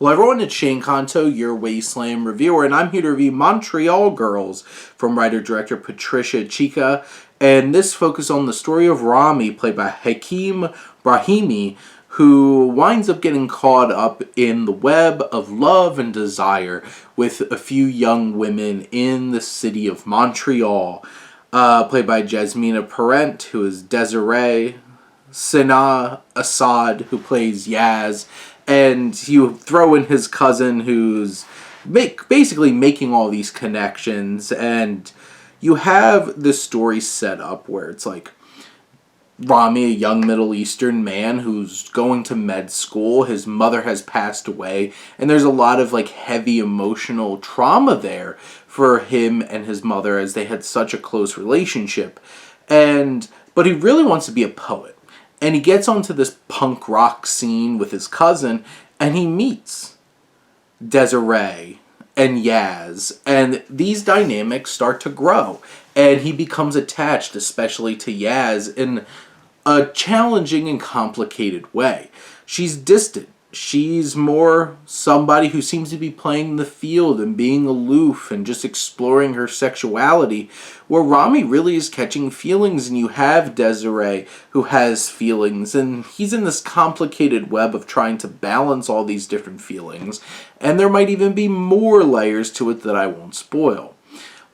Hello everyone, it's Shane Kanto, your Wasteland reviewer, and I'm here to review Montreal Girls from writer-director Patricia Chica, and this focuses on the story of Rami, played by Hakeem Brahimi, who winds up getting caught up in the web of love and desire with a few young women in the city of Montreal, played by Jasmina Parent, who is Desiree, Sina Assad, who plays Yaz, and you throw in his cousin who's basically making all these connections, and you have this story set up where it's like Rami, a young Middle Eastern man who's going to med school, his mother has passed away, and there's a lot of like heavy emotional trauma there for him and his mother as they had such a close relationship. But he really wants to be a poet. And he gets onto this punk rock scene with his cousin, and he meets Desiree and Yaz, and these dynamics start to grow, and he becomes attached, especially to Yaz, in a challenging and complicated way. She's distant. She's more somebody who seems to be playing the field and being aloof and just exploring her sexuality, where Rami really is catching feelings, and you have Desiree who has feelings, and he's in this complicated web of trying to balance all these different feelings, and there might even be more layers to it that I won't spoil.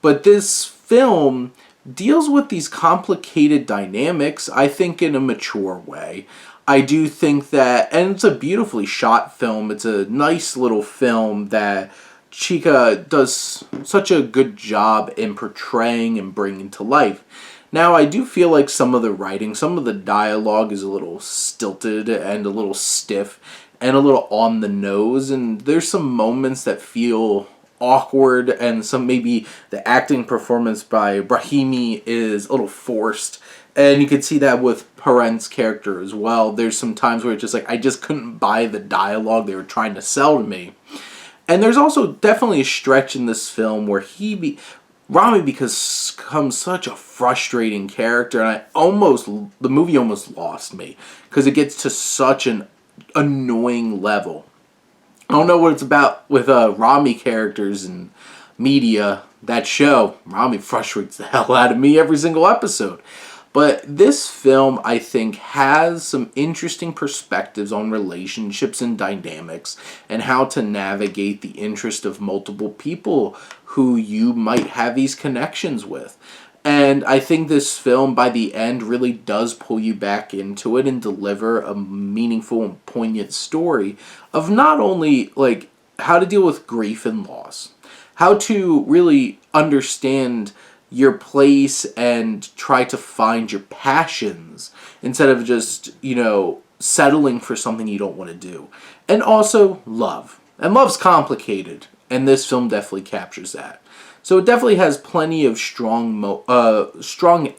But this film deals with these complicated dynamics, I think, in a mature way. I do think that, and it's a beautifully shot film, it's a nice little film that Chica does such a good job in portraying and bringing to life. Now, I do feel like some of the writing, some of the dialogue is a little stilted and a little stiff and a little on the nose, and there's some moments that feel awkward, and some maybe the acting performance by Brahimi is a little forced. And you can see that with Parent's character as well. There's some times where it's just like, I just couldn't buy the dialogue they were trying to sell to me. And there's also definitely a stretch in this film where Rami becomes such a frustrating character, and the movie almost lost me because it gets to such an annoying level. I don't know what it's about with Rami characters and media. That show, Rami frustrates the hell out of me every single episode. But this film, I think, has some interesting perspectives on relationships and dynamics and how to navigate the interest of multiple people who you might have these connections with. And I think this film, by the end, really does pull you back into it and deliver a meaningful and poignant story of not only, like, how to deal with grief and loss, how to really understand your place and try to find your passions instead of just, settling for something you don't want to do. And also love. And love's complicated, and this film definitely captures that. So it definitely has plenty of strong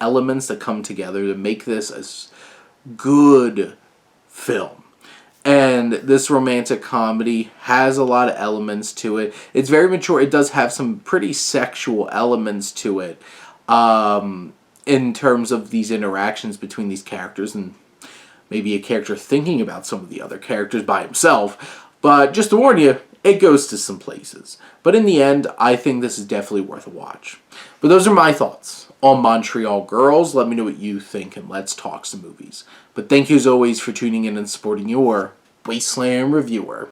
elements that come together to make this a good film. And this romantic comedy has a lot of elements to it. It's very mature. It does have some pretty sexual elements to it in terms of these interactions between these characters, and maybe a character thinking about some of the other characters by himself. But just to warn you, it goes to some places. But in the end, I think this is definitely worth a watch. But those are my thoughts on Montreal Girls. Let me know what you think, and let's talk some movies. But thank you as always for tuning in and supporting your Wasteland reviewer.